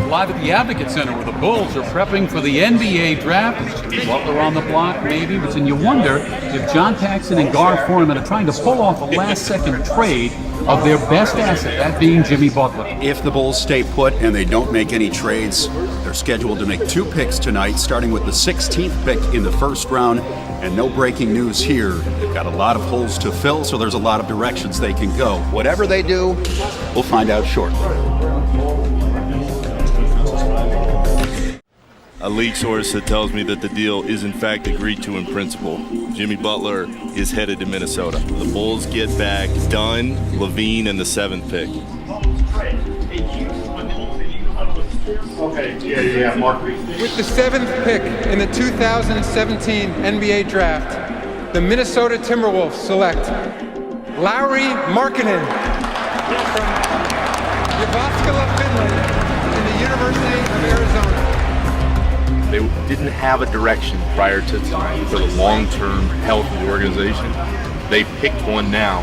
Live at the Advocate Center where the Bulls are prepping for the NBA draft. Butler on the block, maybe, but then you wonder if John Paxson and Gar Foreman are trying to pull off a last-second trade of their best asset, that being Jimmy Butler. If the Bulls stay put and they don't make any trades, they're scheduled to make 2 picks tonight, starting with the 16th pick in the first round. And no breaking news here. They've got a lot of holes to fill, so there's a lot of directions they can go. Whatever they do, we'll find out shortly. A league source that tells me that the deal is in fact agreed to in principle. Jimmy Butler is headed to Minnesota. The Bulls get back Dunn, Lavine, and the 7th pick. Okay, Mark. With the 7th pick in the 2017 NBA Draft, the Minnesota Timberwolves select Lauri Markkanen from Jyväskylä, Finland, in the University of Arizona. They didn't have a direction prior to tonight for the long-term health of the organization. They picked one now,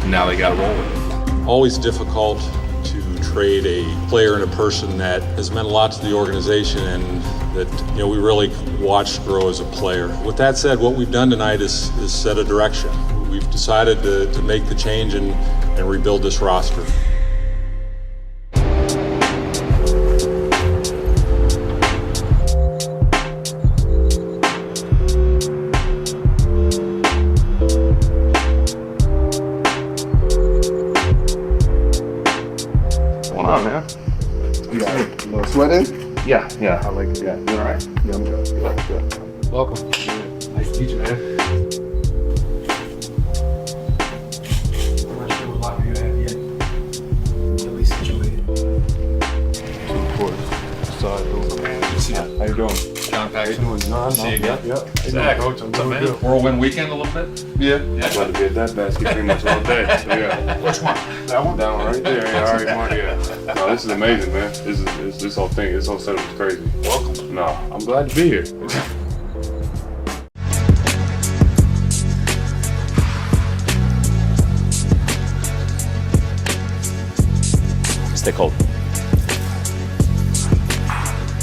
and now they got to roll it. Always difficult to trade a player and a person that has meant a lot to the organization and that we really watched grow as a player. With that said, what we've done tonight is set a direction. We've decided to make the change and rebuild this roster. Sweating? Yeah, I like it. Yeah, you all right? Yeah, I'm good. Welcome. Nice to meet you, man. I'm not sure what locker you're at yet. At least situated. 2 quarters. How you doing? John Paxson. See you again. Yep. Zach, Coach, I'm what's up, doing man? good. Whirlwind weekend a little bit? Yeah. I'm about to be at that basket pretty much all day. So yeah. Which one? That one? That one right there. Yeah, all right, Mark. Yeah. No, this is amazing, man. This whole thing, this whole setup is crazy. Welcome. No, I'm glad to be here. Stay cold.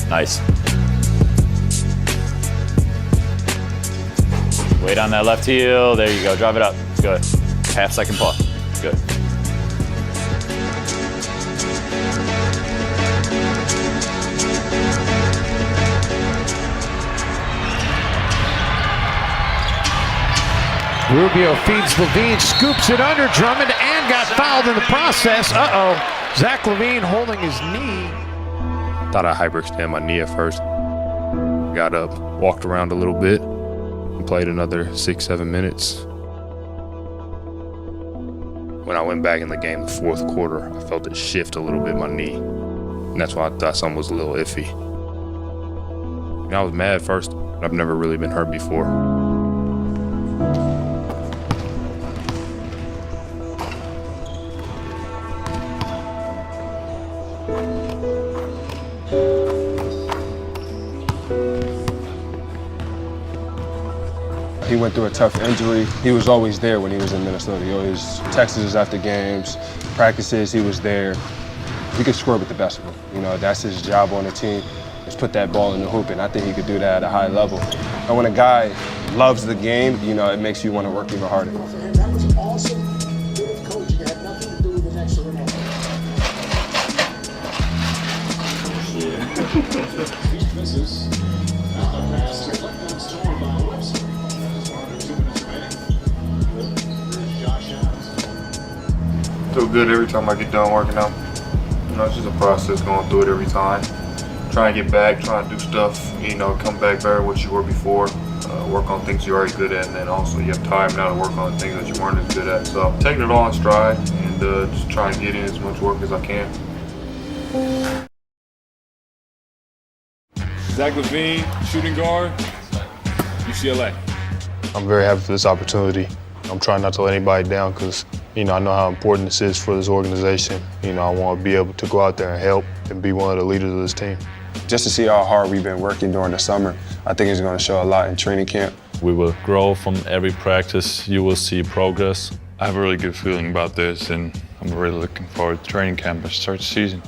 Nice. Wait on that left heel. There you go. Drive it up. Good. Half-second pause. Good. Rubio feeds Lavine, scoops it under Drummond, and got fouled in the process. Zach Lavine holding his knee. Thought I hyperextended my knee at first. Got up, walked around a little bit, and played another 6-7 minutes. When I went back in the game, the 4th quarter, I felt it shift a little bit, my knee. And that's why I thought something was a little iffy. I was mad at first. I've never really been hurt before. He went through a tough injury. He was always there when he was in Minnesota. He always texted us after games, practices, he was there. He could score with the best of them. That's his job on the team, is put that ball in the hoop, and I think he could do that at a high level. And when a guy loves the game, it makes you want to work even harder. That was awesome. Good coaching. It had nothing to do with the next remote. Feel good every time I get done working out. It's just a process going through it every time. Trying to get back, trying to do stuff, come back better what you were before. Work on things you're already good at, and then also you have time now to work on things that you weren't as good at. So taking it all in stride and just trying to get in as much work as I can. Zach Lavine, shooting guard, UCLA. I'm very happy for this opportunity. I'm trying not to let anybody down because, I know how important this is for this organization. I want to be able to go out there and help and be one of the leaders of this team. Just to see how hard we've been working during the summer, I think it's going to show a lot in training camp. We will grow from every practice. You will see progress. I have a really good feeling about this, and I'm really looking forward to training camp and start the season.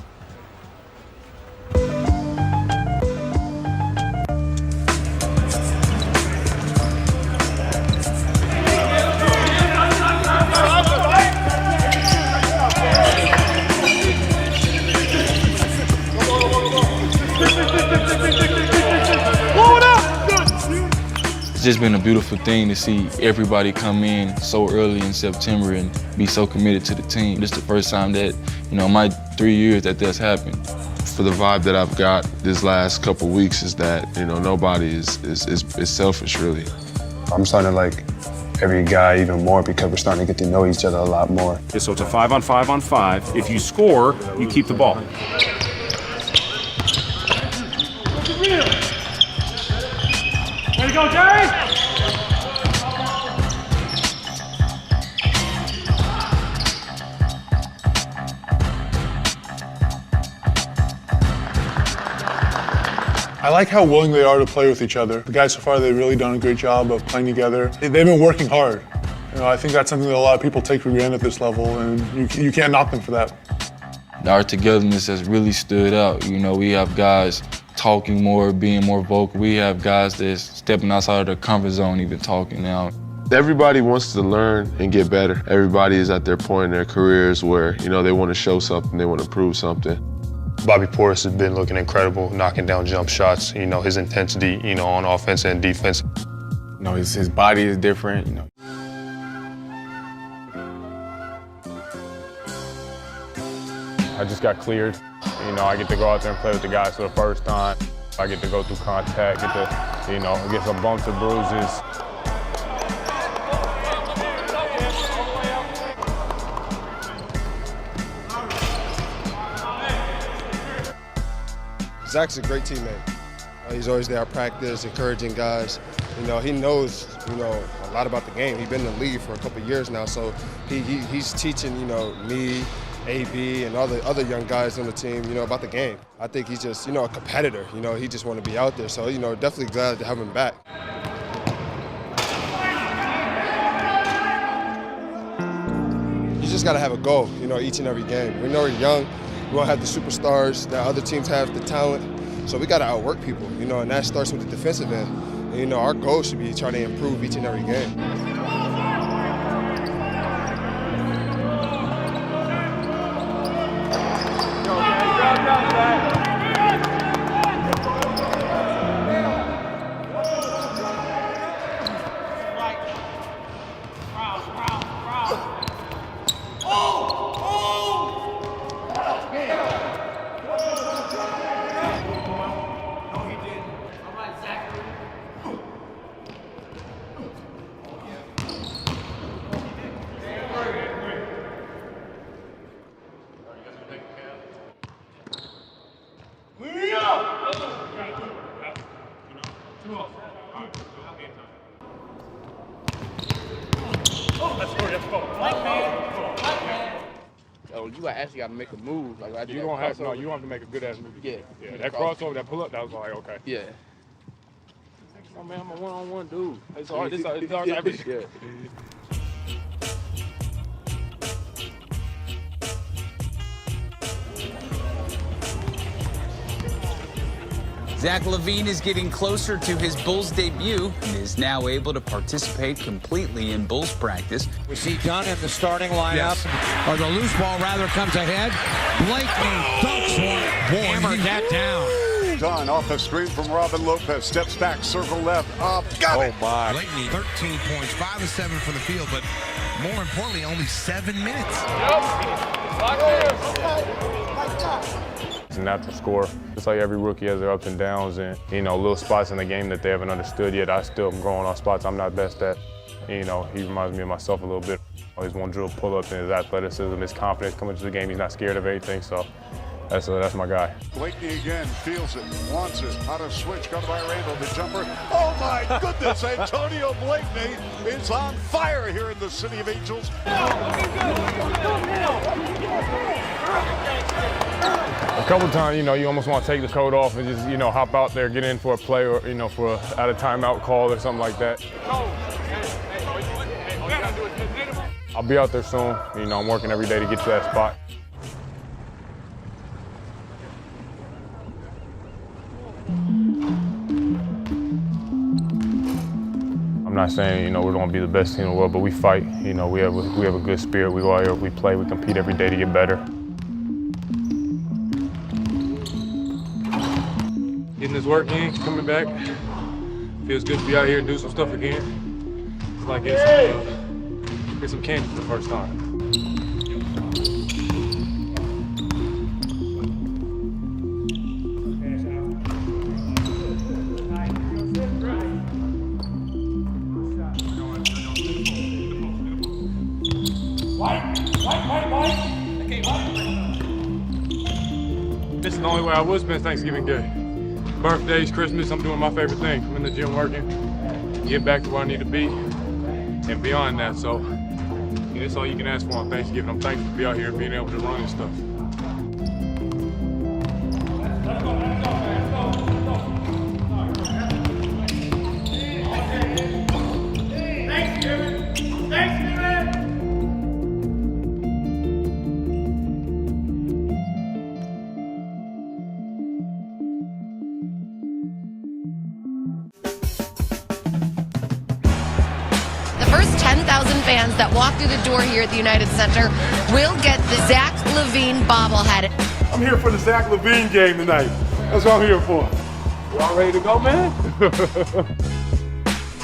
It's just been a beautiful thing to see everybody come in so early in September and be so committed to the team. This is the first time that, in my 3 years that that's happened. For the vibe that I've got this last couple weeks is that, nobody is selfish, really. I'm starting to like every guy even more because we're starting to get to know each other a lot more. So it's a 5-on-5-on-5. If you score, you keep the ball. Way to go, Jerry! I like how willing they are to play with each other. The guys so far, they've really done a great job of playing together. They've been working hard. I think that's something that a lot of people take for granted at this level, and you can't knock them for that. Our togetherness has really stood out. We have guys talking more, being more vocal. We have guys that's stepping outside of their comfort zone, even talking now. Everybody wants to learn and get better. Everybody is at their point in their careers where, they want to show something, they want to prove something. Bobby Portis has been looking incredible, knocking down jump shots. His intensity, on offense and defense. His body is different. I just got cleared. I get to go out there and play with the guys for the first time. I get to go through contact, get to, get some bumps and bruises. Zach's a great teammate. He's always there at practice, encouraging guys. He knows, a lot about the game. He's been in the league for a couple of years now, so he's teaching, me, AB, and other young guys on the team, about the game. I think he's just, a competitor. He just want to be out there. So, definitely glad to have him back. You just got to have a goal, each and every game. We know we're young. We don't have the superstars that other teams have the talent. So we got to outwork people, and that starts with the defensive end. And, our goal should be trying to improve each and every game. You actually got to make a move. Like You don't have to make a good ass move. Yeah. That crossover, that pull up, that was like okay. Yeah. Oh man, I'm a one-on-one dude. It's hard. It's hard everything. Yeah. Zach LaVine is getting closer to his Bulls debut and is now able to participate completely in Bulls practice. We see Dunn in the starting lineup, or the loose ball rather comes ahead. Blakeney dunks one, hammered that down. Dunn off the screen from Robin Lopez, steps back, circle left, up, got it. My. Blakeney, 13 points, 5 of 7 from the field, but more importantly, only 7 minutes. It's a natural score. Just like every rookie has their ups and downs and, little spots in the game that they haven't understood yet. I still am growing on spots I'm not best at. He reminds me of myself a little bit. He's one drill pull-ups and his athleticism, his confidence coming to the game. He's not scared of anything, so that's my guy. Blakeney again, feels it, wants it, how to switch, got by Randall, the jumper. Oh my goodness, Antonio Blakeney is on fire here in the City of Angels. A couple times, you almost want to take the coat off and just, hop out there, get in for a play or, for out of timeout call or something like that. I'll be out there soon. You know, I'm working every day to get to that spot. I'm not saying, you know, we're going to be the best team in the world, but we fight. You know, we have a good spirit. We go out here, we play, we compete every day to get better. Getting this work in, coming back. Feels good to be out here and do some stuff again. It's like get some candy for the first time. This is the only way I would spend Thanksgiving Day. Birthdays, Christmas, I'm doing my favorite thing. I'm in the gym working, get back to where I need to be, and beyond that. So, yeah, that's all you can ask for on Thanksgiving. I'm thankful to be out here and being able to run and stuff. First 10,000 fans that walk through the door here at the United Center will get the Zach LaVine bobblehead. I'm here for the Zach LaVine game tonight. That's what I'm here for. Y'all ready to go, man?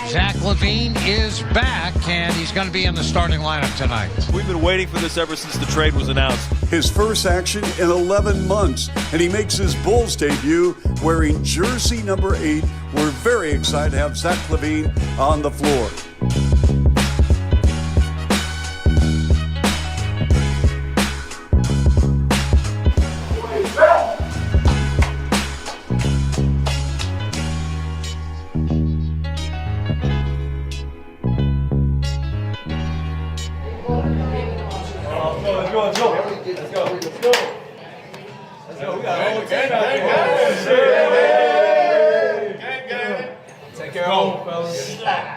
Zach LaVine is back, and he's going to be in the starting lineup tonight. We've been waiting for this ever since the trade was announced. His first action in 11 months, and he makes his Bulls debut wearing jersey number 8. We're very excited to have Zach LaVine on the floor.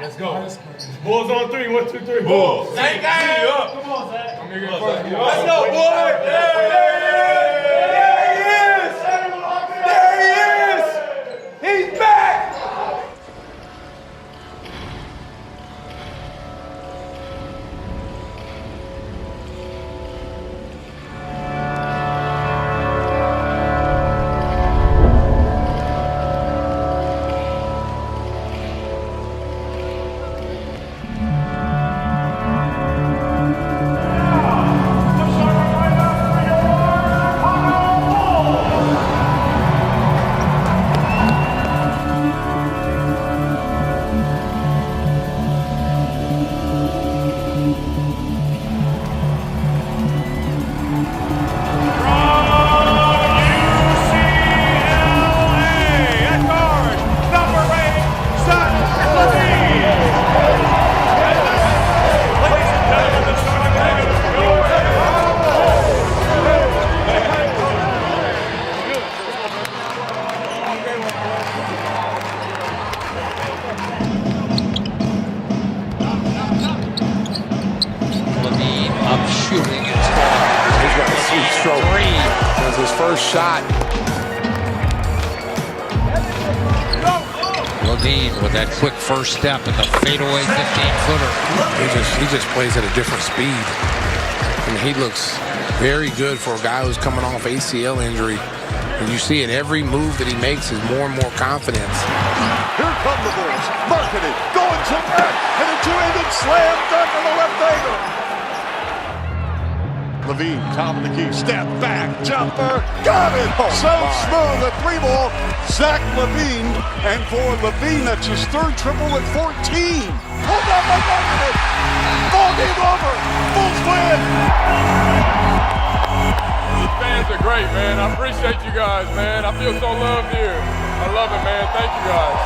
Let's go. Bulls on 3. 1, 2, 3. Bulls. Gang, gang. Come on, Zach. Let's go, boy. There he is. He's back. Shooting it. He's got a sweet stroke. That's his first shot. LaVine with that quick first step and the fadeaway 15-footer. He just plays at a different speed. I mean, he looks very good for a guy who's coming off ACL injury. And you see in every move that he makes is more and more confidence. Here come the Bulls. Marketing, going to net, and a two-handed slam dunk on the left angle. LaVine, top of the key, step back, jumper, got it! So smooth, a 3-ball, Zach LaVine, and for LaVine, that's his third triple with 14. Hold on by Marketing! Ball game over! Bulls win! These fans are great, man. I appreciate you guys, man. I feel so loved here. I love it, man. Thank you guys.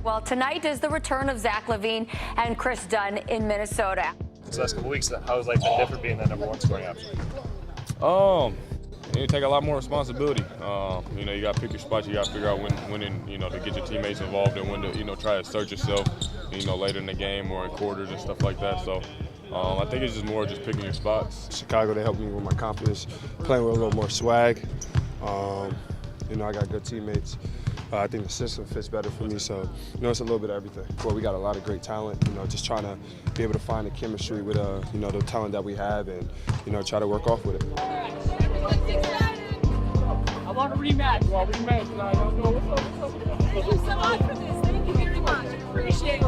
Well, tonight is the return of Zach LaVine and Chris Dunn in Minnesota. These last couple weeks, how has been different being that #1 scoring option? You take a lot more responsibility. You got to pick your spots. You got to figure out when to get your teammates involved and when to, try to assert yourself, later in the game or in quarters and stuff like that. So I think it's just more just picking your spots. Chicago, they helped me with my confidence, playing with a little more swag. I got good teammates. I think the system fits better for me, so it's a little bit of everything. Well, we got a lot of great talent. Just trying to be able to find the chemistry with the talent that we have, and try to work off with it. I want a rematch. Well, rematch tonight. Thank you so much for this. Thank you very much. Appreciate it.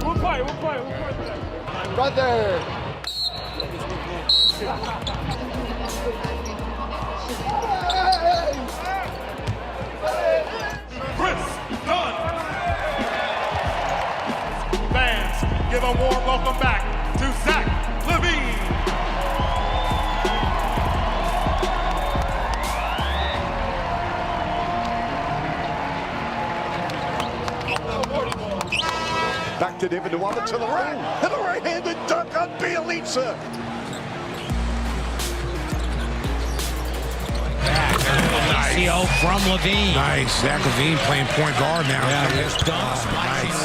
We'll play. Brother. Chris Dunn. Fans, give a warm welcome back to Zach lavine. Back to David Duwala to the right, and the right-handed dunk on Bielitsa. Nice. From lavine. Nice. Zach lavine playing point guard now. Yeah, just nice.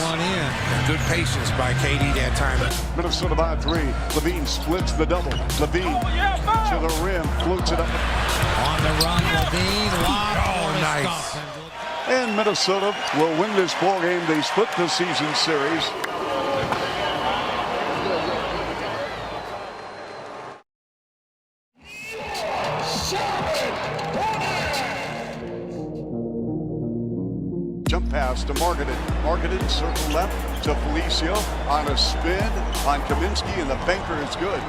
One in. And good patience by KD that time. Minnesota by 3. lavine splits the double. lavine to the rim, floats it up. On the run, lavine. Nice. And Minnesota will win this ball game. They split the season series. Jump pass to Marketed. Marketed, circle left to Felicio on a spin on Kaminsky, and the banker is good.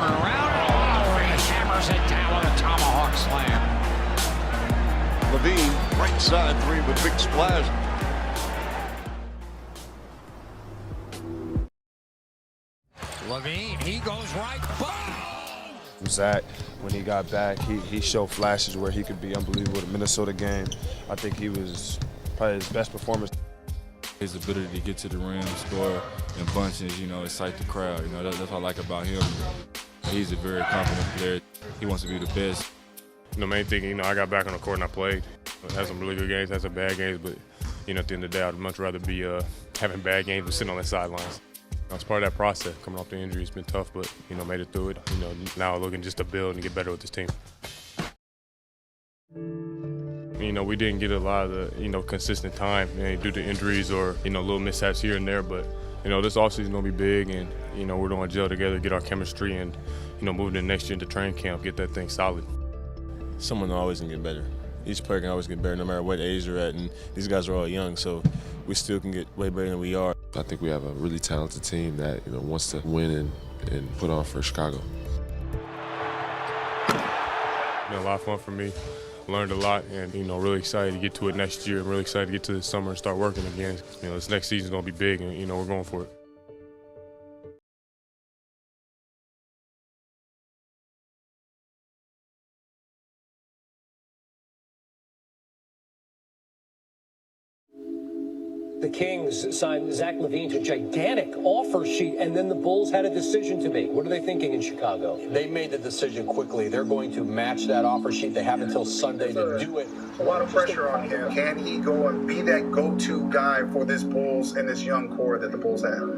Around and hammers it down with a tomahawk slam. lavine, right side 3 with big splash. lavine, he goes right. Zach, when he got back, he showed flashes where he could be unbelievable. The Minnesota game, I think he was probably his best performance. His ability to get to the rim, score in bunches, excite the crowd. That's what I like about him. He's a very confident player. He wants to be the best. The main thing, I got back on the court and I played. I had some really good games, had some bad games, but at the end of the day, I'd much rather be having bad games than sitting on the sidelines. It's part of that process. Coming off the injury, it's been tough, but made it through it. Now looking just to build and get better with this team. We didn't get a lot of the consistent time due to injuries or little mishaps here and there, but this offseason is gonna be big, and we're gonna gel together, get our chemistry, and moving to next year into training camp, get that thing solid. Someone always can get better. Each player can always get better, no matter what age they're at, and these guys are all young, so we still can get way better than we are. I think we have a really talented team that wants to win and put on for Chicago. Been a lot of fun for me. Learned a lot, and really excited to get to it next year. I'm really excited to get to this summer and start working again. This next season's gonna be big, and we're going for it. The Kings signed Zach lavine to a gigantic offer sheet, and then the Bulls had a decision to make. What are they thinking in Chicago? They made the decision quickly. They're going to match that offer sheet. They have until Sunday to do it. A lot of pressure on him. Can he go and be that go-to guy for this Bulls and this young core that the Bulls have?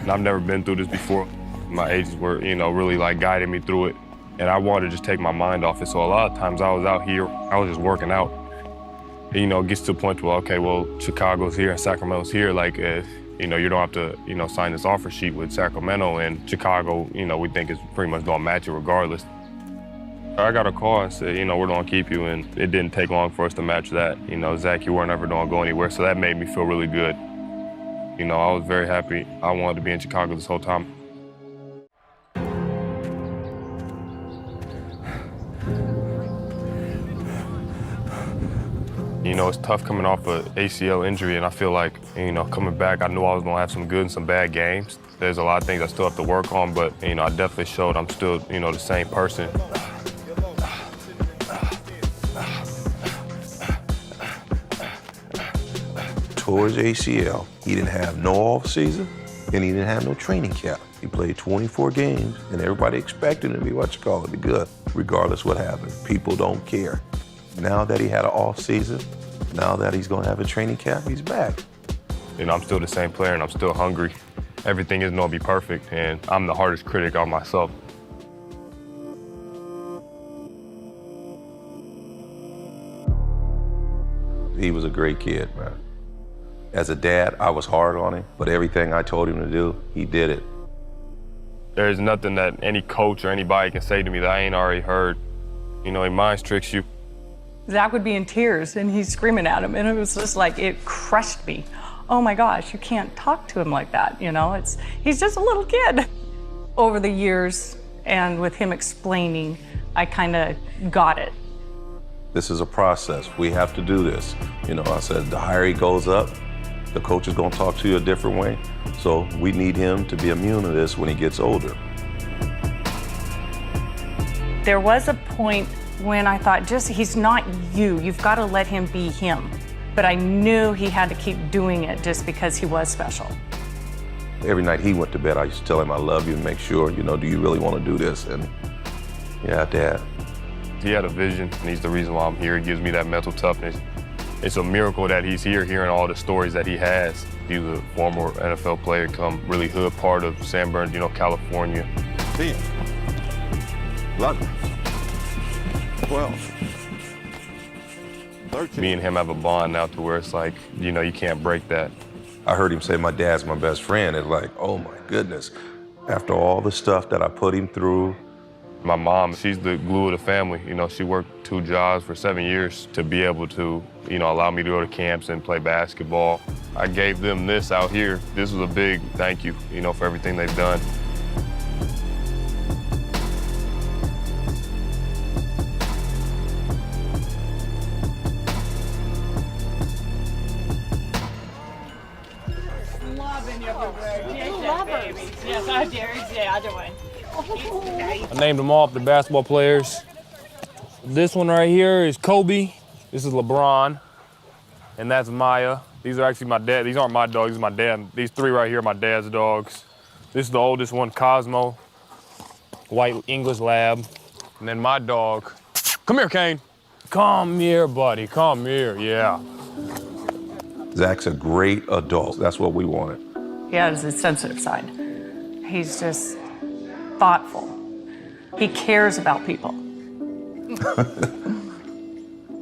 I've never been through this before. My agents were, really guiding me through it. And I wanted to just take my mind off it. So a lot of times I was out here, I was just working out. It gets to the point where, okay, well, Chicago's here and Sacramento's here. You don't have to, sign this offer sheet with Sacramento, and Chicago, we think is pretty much gonna match it regardless. I got a call and said, we're gonna keep you, and it didn't take long for us to match that. Zach, you weren't ever gonna go anywhere, so that made me feel really good. I was very happy. I wanted to be in Chicago this whole time. know, it's tough coming off an ACL injury, and I feel like, you know, coming back, I knew I was going to have some good and some bad games. There's a lot of things I still have to work on, but, you know, I definitely showed I'm still, you know, the same person. Towards ACL, he didn't have no off season, and he didn't have no training camp. He played 24 games, and everybody expected him to be, be good, regardless what happened. People don't care. Now that he had an off season, now that he's gonna have a training camp, he's back. You know, I'm still the same player, and I'm still hungry. Everything isn't gonna be perfect, and I'm the hardest critic on myself. He was a great kid, man. As a dad, I was hard on him, but everything I told him to do, he did it. There's nothing that any coach or anybody can say to me that I ain't already heard. You know, he mind tricks you. Zach would be in tears, and he's screaming at him, and it was just like, it crushed me. Oh my gosh, you can't talk to him like that, you know? He's just a little kid. Over the years, and with him explaining, I kind of got it. This is a process. We have to do this. You know, I said the higher he goes up, the coach is going to talk to you a different way. So we need him to be immune to this when he gets older. There was a point when I thought, he's not you. You've got to let him be him. But I knew he had to keep doing it just because he was special. Every night he went to bed, I used to tell him, I love you, and make sure, you know, do you really want to do this? And yeah, Dad. He had a vision, and he's the reason why I'm here. He gives me that mental toughness. It's a miracle that he's here, hearing all the stories that he has. He's a former NFL player, come really hood part of San Bernardino, California. 10, 11, 12, 13. Me and him have a bond now to where it's like, you know, you can't break that. I heard him say my dad's my best friend. It's like, oh my goodness. After all the stuff that I put him through. My mom, she's the glue of the family. You know, she worked 2 jobs for 7 years to be able to, you know, allow me to go to camps and play basketball. I gave them this out here. This was a big thank you, you know, for everything they've done. Loving your babies. Yes, I dare. Yeah, I do. I named them all after basketball players. This one right here is Kobe. This is LeBron. And that's Maya. These are actually my dad. These aren't my dogs, these are my dad. These 3 right here are my dad's dogs. This is the oldest one, Cosmo. White English lab. And then my dog. Come here, Kane. Come here, buddy. Come here, yeah. Zach's a great adult. That's what we wanted. He has his sensitive side. He's just thoughtful. He cares about people.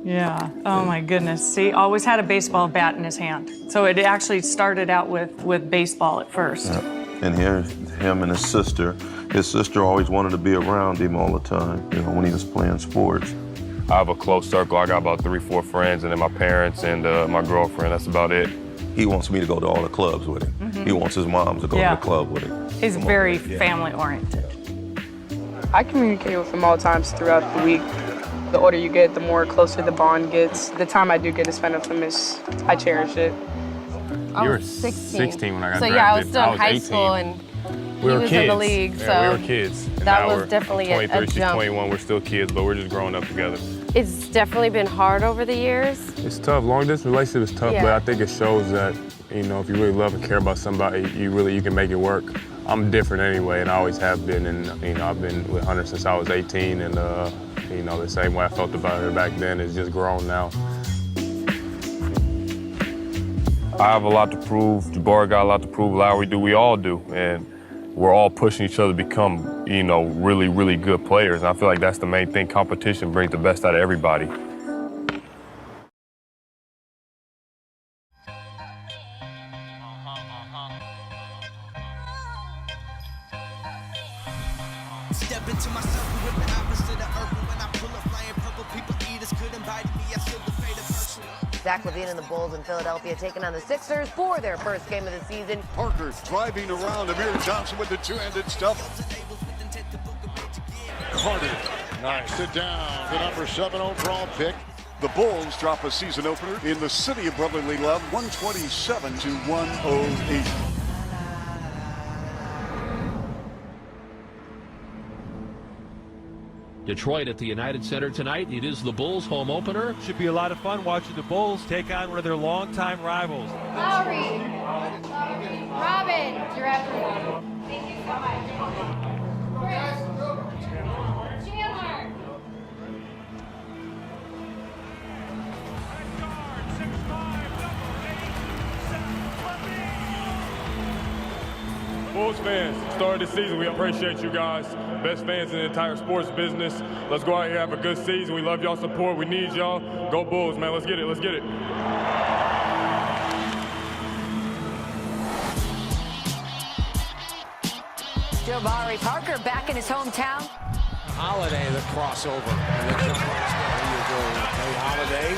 Yeah. Oh my goodness. See, always had a baseball bat in his hand. So it actually started out with baseball at first. Yeah. And here's him and his sister. His sister always wanted to be around him all the time, you know, when he was playing sports. I have a close circle. I got about 3 or 4 friends, and then my parents and my girlfriend. That's about it. He wants me to go to all the clubs with him. Mm-hmm. He wants his mom to go to the club with him. He's very family-oriented. I communicate with him all times throughout the week. The older you get, the more closer the bond gets. The time I do get to spend with him I cherish it. I was 16 when I got so drafted. yeah, I was still in high 18. school and we he were was kids. in the league. Yeah, so we were kids. And that now was we're definitely 23, a she's jump. 21. We're still kids, but we're just growing up together. It's definitely been hard over the years. It's tough. Long distance relationship is tough, Yeah. but I think it shows that, you know, if you really love and care about somebody, you can make it work. I'm different anyway, and I always have been. And you know, I've been with Hunter since I was 18, and you know, the same way I felt about her back then is just grown now. I have a lot to prove. Jabari got a lot to prove. Lowry do. We all do, and we're all pushing each other to become, you know, really, really good players. And I feel like that's the main thing. Competition brings the best out of everybody. Step into myself and whip it opposite of urban. When I pull up flying purple, people eaters couldn't bite me. I still the fate of person. Zach LaVine and the Bulls in Philadelphia taking on the Sixers for their first game of the season. Parker's driving around. Amir Johnson with the two-handed stuff. Carter, nice. Sit down. The number 7 overall pick. The Bulls drop a season opener in the city of brotherly love, 127-108. Detroit at the United Center tonight. It is the Bulls' home opener. Should be a lot of fun watching the Bulls take on one of their longtime rivals. Lowry, Robin, you're after. Thank you so much. Chris, Chandler. Bulls fans, start of the season, we appreciate you guys. Best fans in the entire sports business. Let's go out here, have a good season. We love y'all support. We need y'all. Go Bulls, man. Let's get it. Let's get it. Jabari Parker back in his hometown. Holiday, the crossover. And the jump pass. There you go. Hey, Holiday.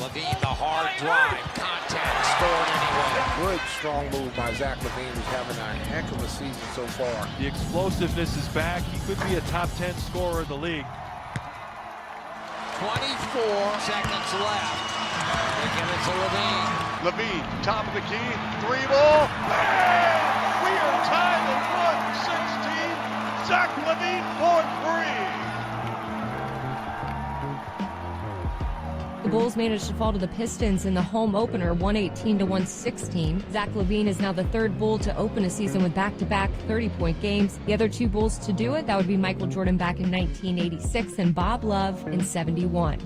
Lavine, the hard drive, contact, scored anyway. Good, strong move by Zach LaVine, who's having a heck of a season so far. The explosiveness is back. He could be a top 10 scorer in the league. 24 seconds left. They give it to LaVine. LaVine, top of the key, three ball. We are tied at 116. Zach LaVine for three. The Bulls managed to fall to the Pistons in the home opener, 118-116. Zach LaVine is now the third Bull to open a season with back-to-back 30-point games. The other two Bulls to do it, that would be Michael Jordan back in 1986 and Bob Love in 71.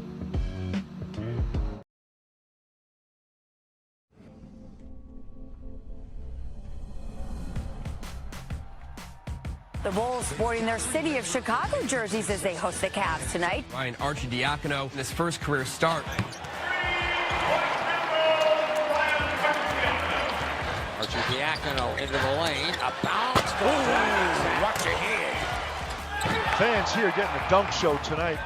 The Bulls sporting their City of Chicago jerseys as they host the Cavs tonight. Ryan Arcidiacono in his first career start. Arcidiacono into the lane. A bounce. Watch your head. Fans here getting a dunk show tonight.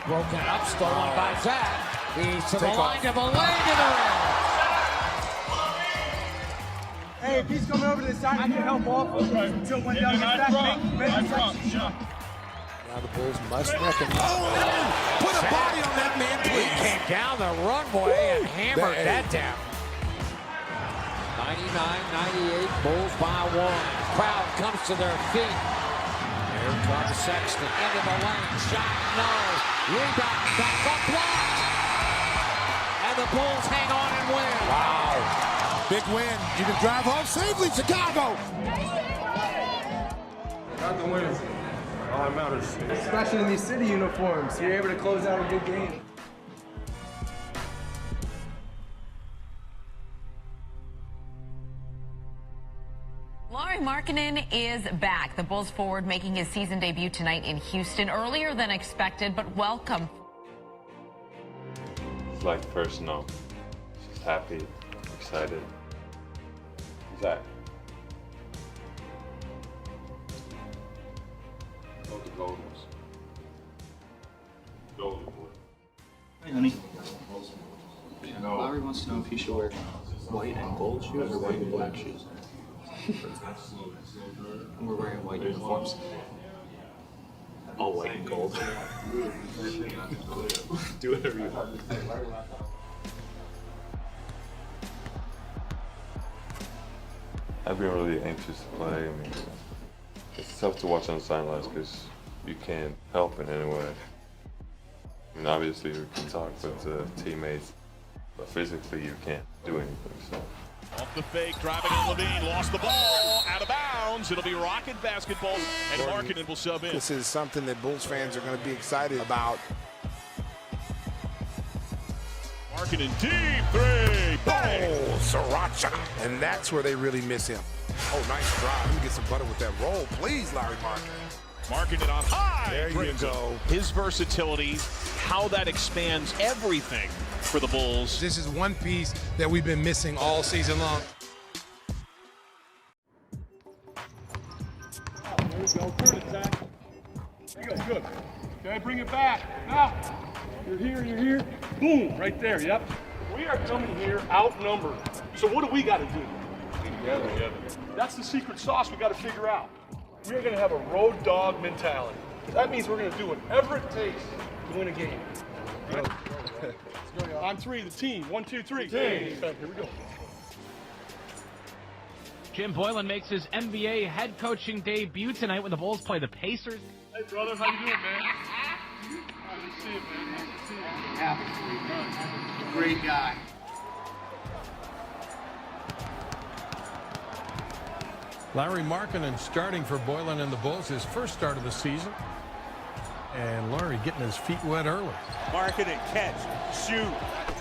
Broken up, stolen by Zach. He's to the line, to the lane, to the rim. Hey, if he's coming over to the side, I can help off until when y'all get back. Now the Bulls must recognize. Oh, no! Put a body on that man, please. He came down the runway and hammered that down. 99-98, Bulls by one. Crowd comes to their feet. Here comes Sexton into the lane. Shot, no. Rebound, back up, blocked. And the Bulls hang on and win. Wow. Big win. You can drive home safely, Chicago. Got the win. All that matters. Especially in these city uniforms, you're able to close out a good game. Lauri Markkanen is back. The Bulls forward making his season debut tonight in Houston, earlier than expected, but welcome. It's like personal. Just happy, excited. Zach. Oh, the Goldens. Golden boy. Hey, honey. Lowry wants to know if he should wear white and gold shoes or white and black shoes. We're wearing white uniforms. All white and gold. Do whatever you want. I've been really anxious to play. I mean, it's tough to watch on the sidelines because you can't help in any way. I mean, obviously we can talk with teammates, but physically you can't do anything. So. Off the fake, driving in LaVine, lost the ball, out of bounds. It'll be Rocket basketball, and Markkanen will sub in. This is something that Bulls fans are going to be excited about. Markkanen deep three. Oh, Sriracha. And that's where they really miss him. Oh, nice drive. Let me get some butter with that roll, please, Larry Markkanen. Markkanen on high. There you go. His versatility, how that expands everything for the Bulls. This is one piece that we've been missing all season long. There we go. Turn it, Zach. There you go. Good. Okay, bring it back. Now, you're here, you're here. Boom, right there. Yep. We are coming here outnumbered. So what do we got to do? Together. That's the secret sauce we got to figure out. We are going to have a road dog mentality. That means we're going to do whatever it takes to win a game. On three, the team. 1, 2, 3. Team. Okay, here we go. Jim Boylan makes his NBA head coaching debut tonight when the Bulls play the Pacers. Hey, brother, how you doing, man? Good to see you, man. Good to see you. Yeah, great guy. Larry Markkinen starting for Boylan and the Bulls, his first start of the season. And Larry getting his feet wet early. Markkinen, catch, shoot,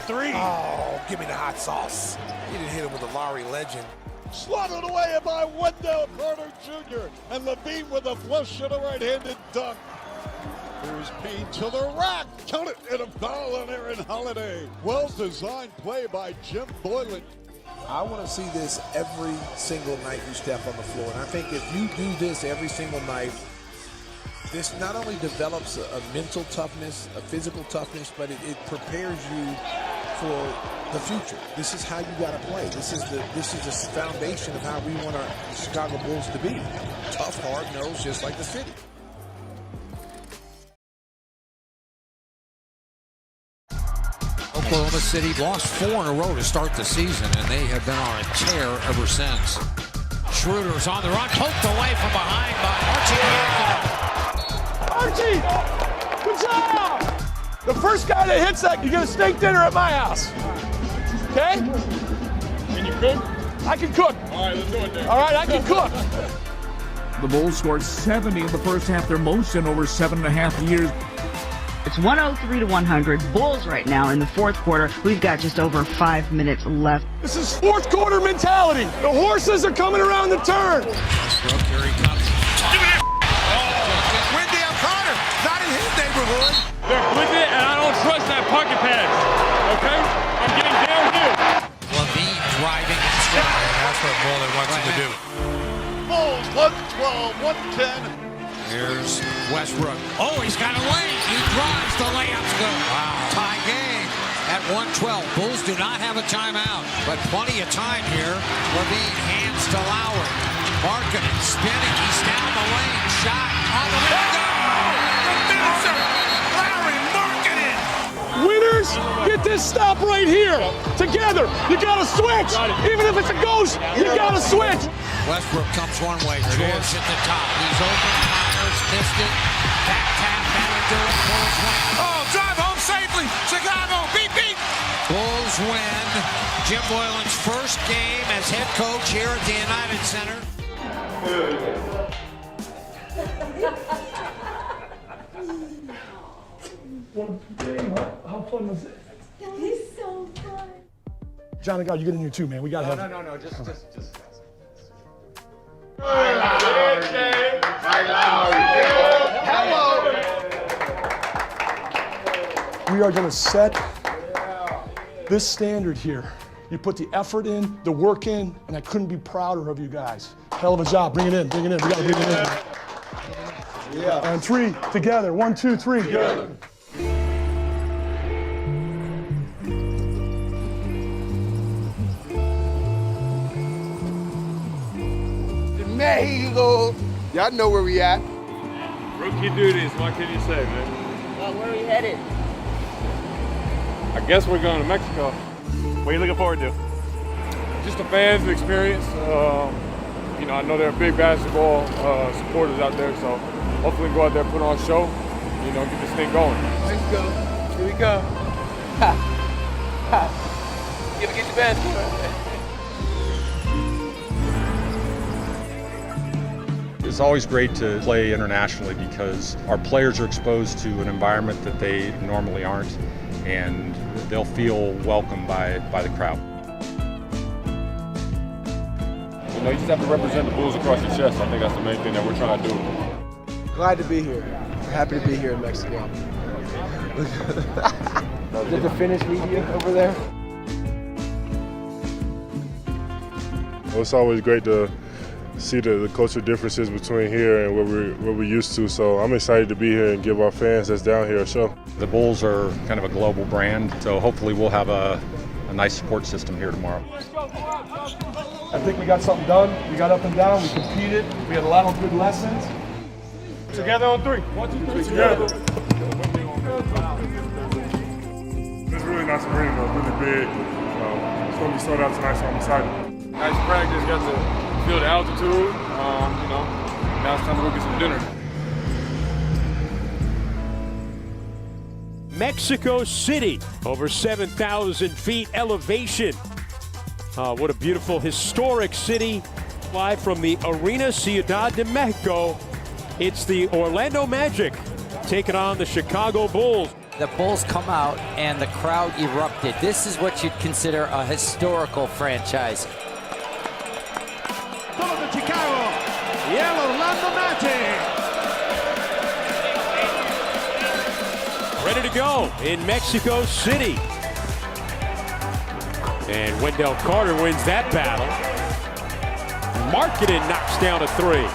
3. Oh, give me the hot sauce. He didn't hit him with a Larry legend. Slaughtered away by Wendell Carter Jr. And lavine with a flush and a right-handed dunk. Here's Payne to the rack. Count it, and a foul on Aaron Holiday. Well-designed play by Jim Boylan. I want to see this every single night you step on the floor. And I think if you do this every single night, this not only develops a mental toughness, a physical toughness, but it prepares you for the future. This is how you got to play. This is the foundation of how we want our Chicago Bulls to be. Tough, hard-nosed, just like the city. Oklahoma City lost 4 in a row to start the season, and they have been on a tear ever since. Schroeder's on the run, poked away from behind by Archie. Archie! Good job! The first guy that hits that, you get a steak dinner at my house. Okay? Can you cook? I can cook. All right, let's do it then. All right, I can cook. The Bulls scored 70 in the first half, their most in over 7.5 years. It's 103 to 100. Bulls right now in the fourth quarter. We've got just over 5 minutes left. This is fourth quarter mentality. The horses are coming around the turn. Here he comes. Wendell Carter, not in his neighborhood. They're flipping it, and I don't trust that pocket pass. Okay? I'm getting downhill. Lavine driving and scoring. That's what Boylan wants him to do. Bulls 112, 110. Here's Westbrook. Oh, he's got a lane. He drives. The layup's good. Wow. Tie game at 112. Bulls do not have a timeout, but plenty of time here. Lavine hands to Lowry. Markkinen spinning. He's down the lane. Shot on the window. The finisher. Larry Markkinen. Winners, get this stop right here. Together. You got to switch. Even if it's a ghost, you got to switch. Westbrook comes one way. George at the top. He's open. Missed it. Back tap. That'll do it. Bulls win. Oh, drive home safely. Chicago. Beat, beat. Bulls win. Jim Boylan's first game as head coach here at the United Center. How fun was it? He's so fun. Johnny, God, you get in here too, man. We got to have No. Just. We are going to set this standard here. You put the effort in, the work in, and I couldn't be prouder of you guys. Hell of a job. Bring it in. We got to bring it in. Yeah. On 3, together. 1, 2, 3. Together. Mexico. Y'all know where we at. Rookie duties, what can you say, man? Well, where are we headed? I guess we're going to Mexico. What are you looking forward to? Just the fans, the experience. I know there are big basketball supporters out there, so hopefully go out there, put on a show, get this thing going. Let's go. Here we go. Ha. Ha. You ever get your basket? It's always great to play internationally because our players are exposed to an environment that they normally aren't, and they'll feel welcomed by the crowd. You just have to represent the Bulls across your chest. I think that's the main thing that we're trying to do. Glad to be here. Happy to be here in Mexico. Did the Finnish media over there? Well, it's always great to see the cultural differences between here and what we're used to. So I'm excited to be here and give our fans that's down here a show. The Bulls are kind of a global brand, so hopefully we'll have a nice support system here tomorrow. I think we got something done. We got up and down. We competed. We had a lot of good lessons. Together on 3. 1, 2, 3. Together. It's really not spring though, really big. It's going to be sold out tonight, so I'm excited. Nice practice, got to feel the altitude. Now it's time to go get some dinner. Mexico City, over 7,000 feet elevation. What a beautiful, historic city. Live from the Arena Ciudad de Mexico, it's the Orlando Magic taking on the Chicago Bulls. The Bulls come out and the crowd erupted. This is what you'd consider a historical franchise. Todo de Chicago y el Orlando Magic. Ready to go in Mexico City. And Wendell Carter wins that battle. Markkanen knocks down a three.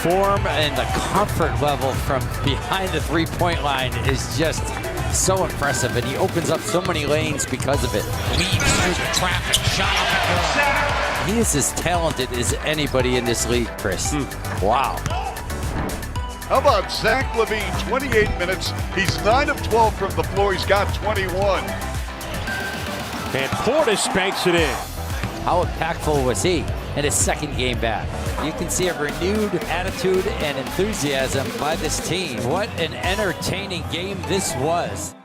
Form and the comfort level from behind the three-point line is just so impressive, and he opens up so many lanes because of it. Weaves through the traffic, shot up and he is as talented as anybody in this league, Chris. Wow. How about Zach lavine, 28 minutes. He's 9 of 12 from the floor. He's got 21. And Portis banks it in. How impactful was he in his second game back? You can see a renewed attitude and enthusiasm by this team. What an entertaining game this was.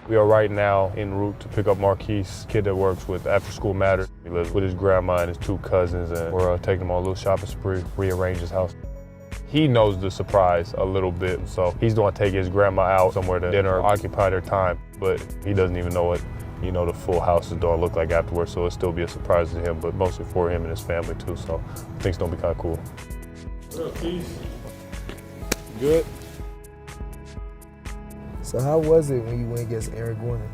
We are right now en route to pick up Marquise, kid that works with After School Matters. He lives with his grandma and his 2 cousins, and we're taking him on a little shopping spree, rearrange his house. He knows the surprise a little bit, so he's going to take his grandma out somewhere to dinner, occupy their time, but he doesn't even know what the full house is going to look like afterwards, so it'll still be a surprise to him, but mostly for him and his family too, so I think it's going to be kind of cool. What up, Keith? Good? So how was it when you went against Aaron Gordon?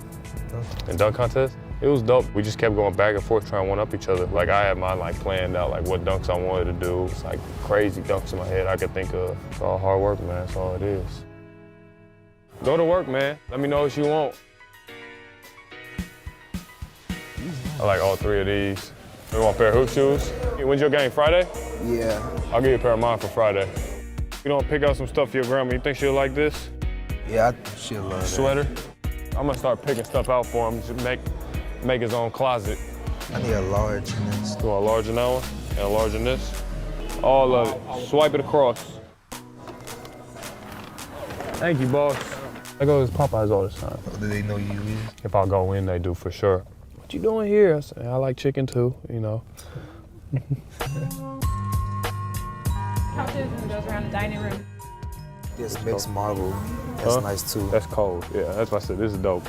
In dunk contest? It was dope. We just kept going back and forth trying to one-up each other. Like, I had mine planned out, what dunks I wanted to do. It's crazy dunks in my head I could think of. It's all hard work, man. That's all it is. Go to work, man. Let me know what you want. I like all 3 of these. You want a pair of hoop shoes? When's your game, Friday? Yeah. I'll give you a pair of mine for Friday. You don't pick out some stuff for your grandma. You think she'll like this? Yeah, I think she'll love that. Sweater? I'm gonna start picking stuff out for him to make his own closet. I need a large in this. You want a large in that one? And a large in this? All of it. Swipe it across. Thank you, boss. I go to Popeyes all the time. Do they know you is? If I go in, they do for sure. What you doing here? I say, I like chicken too, Couches and goes around the dining room. This mixed marble. That's nice too. That's cold. Yeah, that's what I said. This is dope.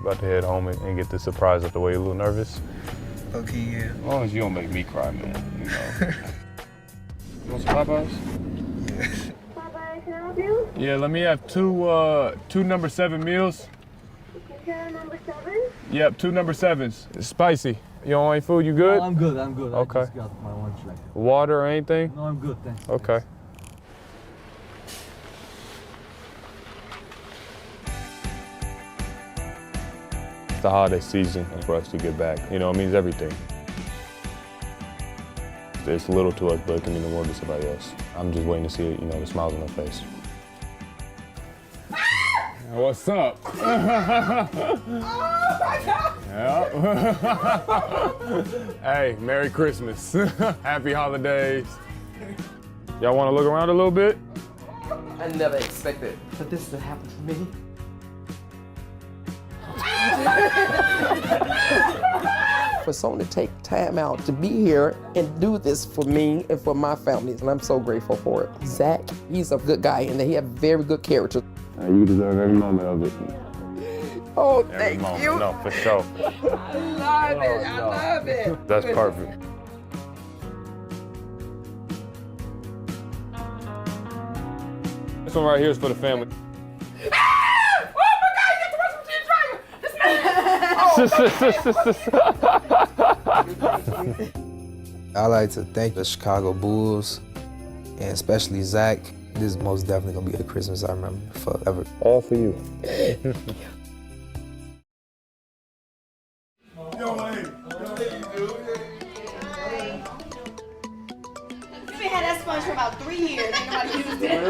About to head home and get the surprise out the way. You a little nervous? Okay, yeah. As long as you don't make me cry, man. You want some Popeyes? Yeah. Popeyes, can I help you? Yeah, let me have two number 7 meals. Number 7? Yep, 2 number 7s. It's spicy. You don't want any food? You good? No, I'm good. Okay. I just got my lunch right now. Water or anything? No, I'm good, thanks. Okay. It's the holiday season for us to get back. It means everything. It's little to us, but it can mean the world to somebody else. I'm just waiting to see, the smiles on their face. What's up? Hey, Merry Christmas. Happy holidays. Y'all want to look around a little bit? I never expected for this to happen to me. For someone to take time out to be here and do this for me and for my family, and I'm so grateful for it. Zach, he's a good guy and he has very good character. You deserve every moment of it. Oh, Every thank moment. you. No, for sure. I love it. I love it. That's perfect. This one right here is for the family. I like to thank the Chicago Bulls and especially Zach. This is most definitely gonna be a Christmas I remember forever. All for you. We've had that sponge for about 3 years. Ain't nobody used it.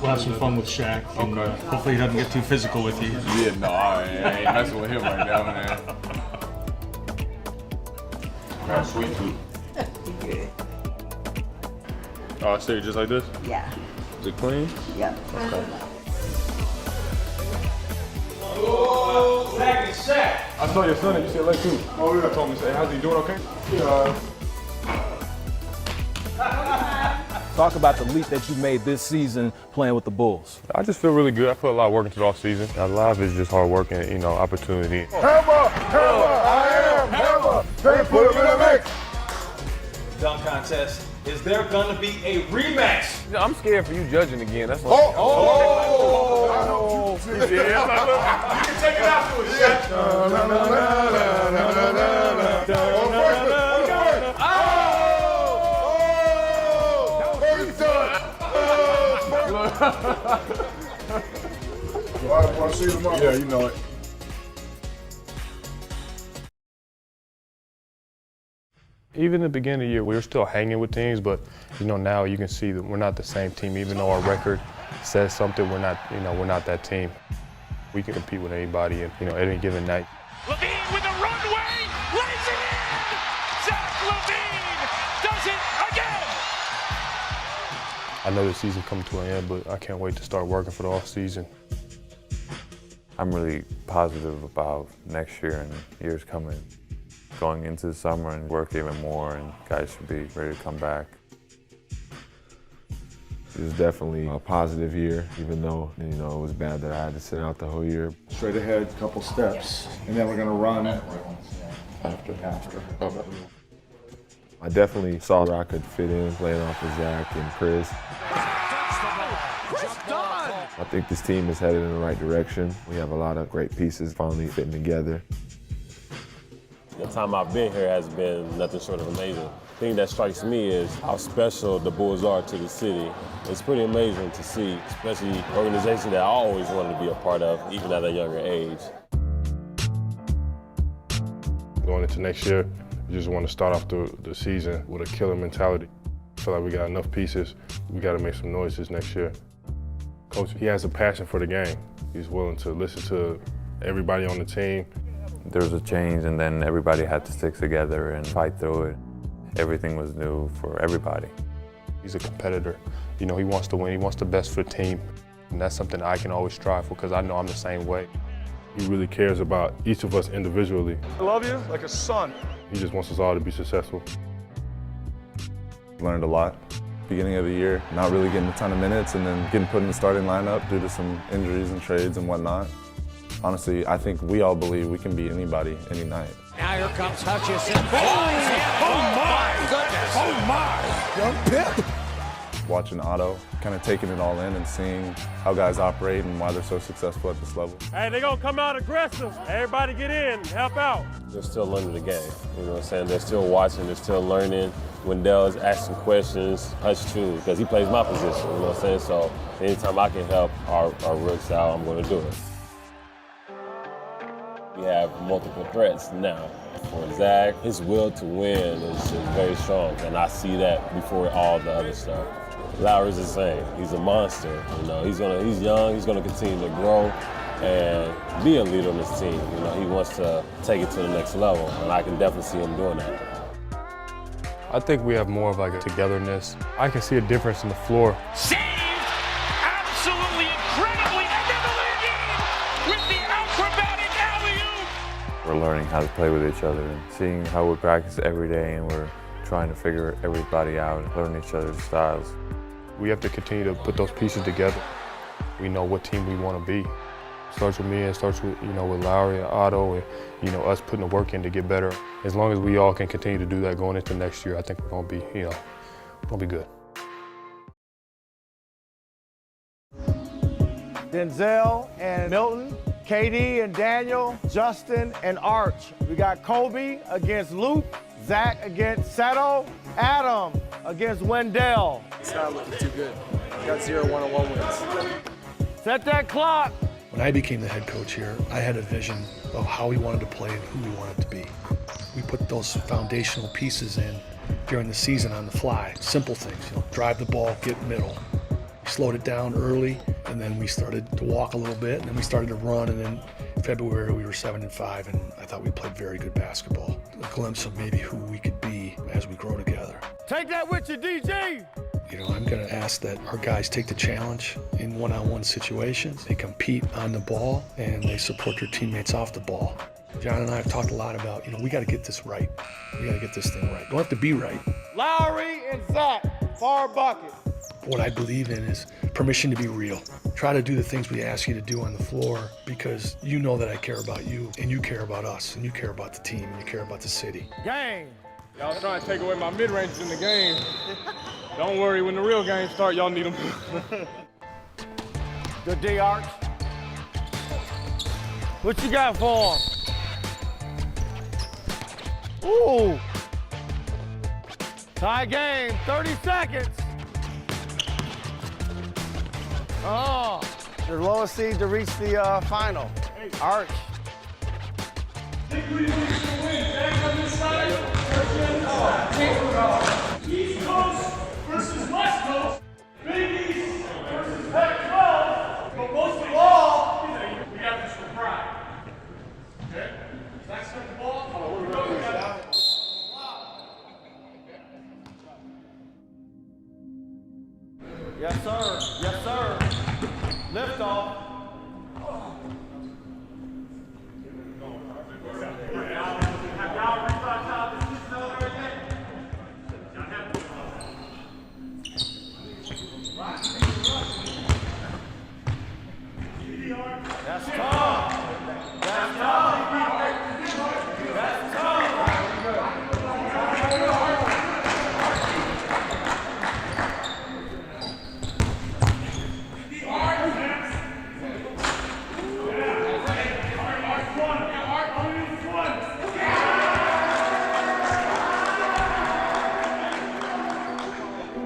have some fun with Shaq. And hopefully he doesn't get too physical with you. Yeah, no, I ain't messing with him right now, man. Got sweet tooth. Good. Oh, I stayed just like this? Yeah. Is it clean? Yep. Okay. Oh, Zach is Shaq. I saw your son at UCLA too. Oh, yeah. Told me, say, how's he doing? Okay? Yeah. Talk about the leap that you made this season playing with the Bulls. I just feel really good. I put a lot of work into the offseason. A lot of it is just hard work and, opportunity. Hammer, I am Hammer. They put him in the mix. Dunk contest. Is there going to be a rematch? I'm scared for you judging again. That's Oh! You can take it afterwards, Shaq. Yeah, you know it. Even in the beginning of the year, we were still hanging with teams, but now you can see that we're not the same team. Even though our record says something, we're not that team. We can compete with anybody, and at any given night. Lavine with a runway, lays it in. Zach Lavine does it again. I know the season coming to an end, but I can't wait to start working for the off season. I'm really positive about next year and years coming. Going into the summer and work even more, and guys should be ready to come back. It was definitely a positive year, even though it was bad that I had to sit out the whole year. Straight ahead, couple steps, and then we're gonna run after. I definitely saw where I could fit in playing off of Zach and Chris. I think this team is headed in the right direction. We have a lot of great pieces finally fitting together. The time I've been here has been nothing short of amazing. The thing that strikes me is how special the Bulls are to the city. It's pretty amazing to see, especially an organization that I always wanted to be a part of, even at a younger age. Going into next year, we just want to start off the season with a killer mentality. I feel like we got enough pieces. We got to make some noises next year. Coach, he has a passion for the game. He's willing to listen to everybody on the team. There was a change, and then everybody had to stick together and fight through it. Everything was new for everybody. He's a competitor. He wants to win. He wants the best for the team. And that's something I can always strive for because I know I'm the same way. He really cares about each of us individually. I love you like a son. He just wants us all to be successful. Learned a lot. Beginning of the year, not really getting a ton of minutes, and then getting put in the starting lineup due to some injuries and trades and whatnot. Honestly, I think we all believe we can beat anybody, any night. Now here comes Hutchison. Oh my goodness! Oh my! Young Pip! Watching Otto, kind of taking it all in and seeing how guys operate and why they're so successful at this level. Hey, they're gonna come out aggressive. Everybody get in, help out. They're still learning the game. You know what I'm saying? They're still watching, they're still learning. Wendell is asking questions, Hutch too, because he plays my position, you know what I'm saying? So anytime I can help our rooks out, I'm gonna do it. We have multiple threats now. For Zach, his will to win is just very strong, and I see that before all the other stuff. Lowry's the same. He's a monster. He's young. He's gonna continue to grow and be a leader on this team. He wants to take it to the next level, and I can definitely see him doing that. I think we have more of like a togetherness. I can see a difference in the floor. Saved! Absolutely incredibly, and then the lead with the acrobatic alley-oop! We're learning how to play with each other and seeing how we practice every day, and we're trying to figure everybody out and learn each other's styles. We have to continue to put those pieces together. We know what team we want to be. Starts with me and starts with, with Lowry and Otto and, us putting the work in to get better. As long as we all can continue to do that going into next year, I think we're going to be, going to be good. Denzel and Milton, KD and Daniel, Justin and Arch. We got Kobe against Luke, Zach against Seto, Adam against Wendell. It's not looking too good. We got 0 one-on-one wins. Set that clock. When I became the head coach here, I had a vision of how we wanted to play and who we wanted to be. We put those foundational pieces in during the season on the fly. Simple things, drive the ball, get middle, Slowed it down early, and then we started to walk a little bit, and then we started to run, and then in February we were 7-5, and I thought we played very good basketball. A glimpse of maybe who we could be as we grow together. Take that with you, DJ! You know, I'm going to ask that our guys take the challenge in one-on-one situations. They compete on the ball, and they support their teammates off the ball. John and I have talked a lot about, you know, we got to get this right. We got to get this thing right. Don't have to be right. Lowry and Zach, far bucket. What I believe in is permission to be real. Try to do the things we ask you to do on the floor because you know that I care about you, and you care about us, and you care about the team, and you care about the city. Game. Y'all trying to take away my mid-ranges in the game. Don't worry, when the real game starts, y'all need them. Good D, Arch. What you got for him? Ooh. Tie game, 30 seconds. Oh, the lowest seed to reach the final. Arch. East Coast versus West Coast. Big East versus Pac-12. But most of all, we got this for pride. Okay? That's the ball. Oh, we're going. Yes, sir. Yes, sir. Lift off. That's tough. That's tough. That's tough.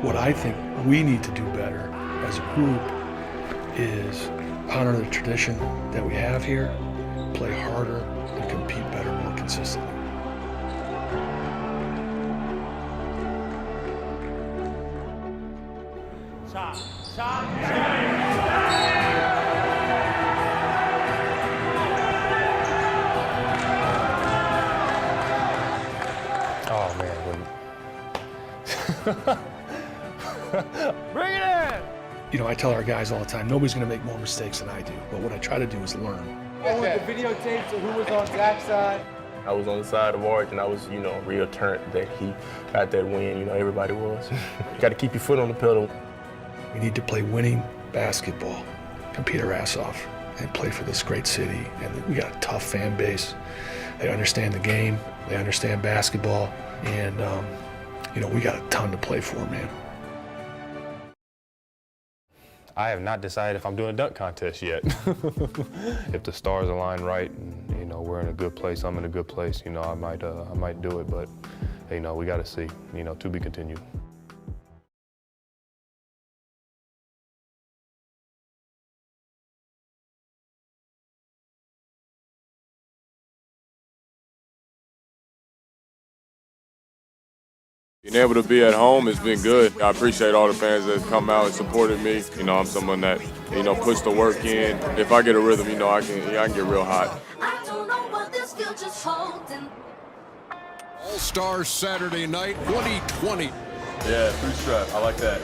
What I think we need to do better as a group is honor the tradition that we have here, play harder, and compete better, more consistently. Chop, chop, Oh, man. Bring it in! You know, I tell our guys all the time, nobody's going to make more mistakes than I do, but what I try to do is learn. Oh, with the videotapes of who was on Zach's side. I was on the side of Arch, and I was, real turned that he got that win. Everybody was. You got to keep your foot on the pedal. We need to play winning basketball, compete our ass off, and play for this great city. And we got a tough fan base. They understand the game, they understand basketball, and we got a ton to play for, man. I have not decided if I'm doing a dunk contest yet. If the stars align right, and, we're in a good place, I'm in a good place, I might do it, but, we got to see, to be continued. Being able to be at home has been good. I appreciate all the fans that come out and supported me. I'm someone that, puts the work in. If I get a rhythm, I can get real hot. I don't know what this future's holding. All-Star Saturday night 2020. Yeah, free strap. I like that.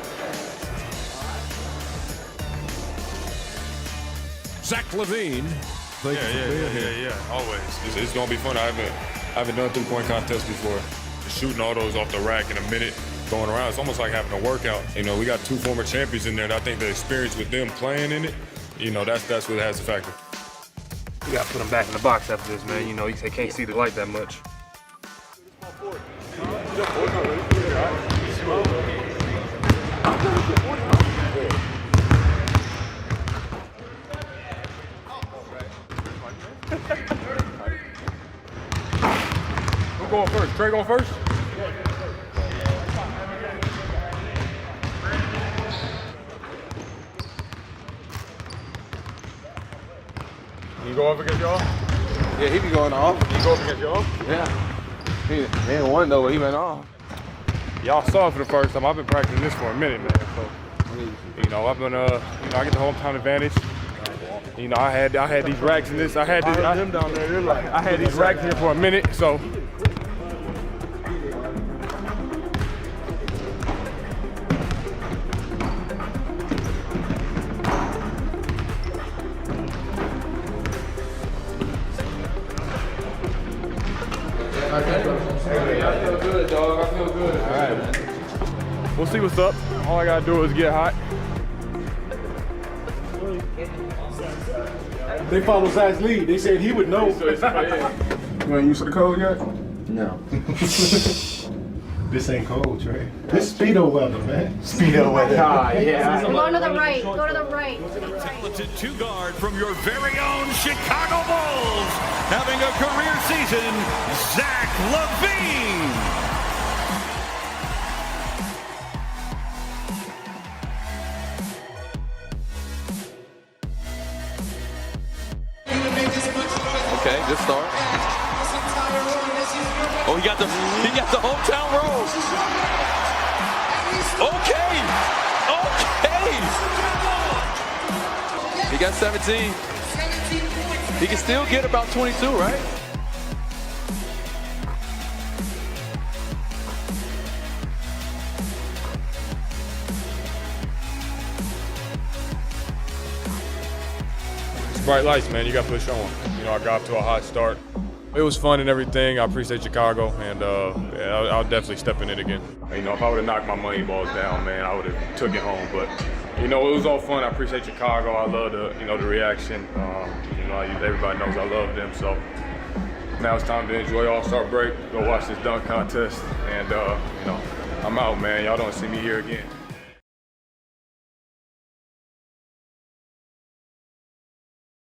Zach lavine. Yeah. Always. It's gonna be fun. I haven't done a three-point contest before. Shooting all those off the rack in a minute, going around, it's almost like having a workout. We got two former champions in there, and I think the experience with them playing in it, that's what has a factor. You got to put them back in the box after this, man. They can't see the light that much. Who's going first? Trey going first? You go up against y'all? Yeah, he be going off. You go up against y'all? Yeah. He ain't won though, but he went off. Y'all saw it for the first time. I've been practicing this for a minute, man. So You know, I've been, you know, I get the hometown advantage. You know, I had these racks in this. I had these racks here for a minute, so. I feel good, dog. I feel good. All right, man. We'll see what's up. All I gotta do is get hot. They follow Zach's lead. They said he would know. You ain't used to the code yet? No. This ain't cold, Trey. This Speedo weather, man. Speedo weather. Yeah. Go to the right. Go to the right. Talented two-guard from your very own Chicago Bulls, having a career season, Zach lavine. Okay, good start. Oh, he got the hometown roll. Okay. He got 17. He can still get about 22, right? It's bright lights, man. You got to push on. You know, I got off to a hot start. It was fun and everything. I appreciate Chicago, and yeah, I'll definitely step in it again. You know, if I would have knocked my money balls down, man, I would have took it home. But you know, it was all fun. I appreciate Chicago. I love the reaction. You know, everybody knows I love them. So now it's time to enjoy All-Star break. Go watch this dunk contest, and you know, I'm out, man. Y'all don't see me here again.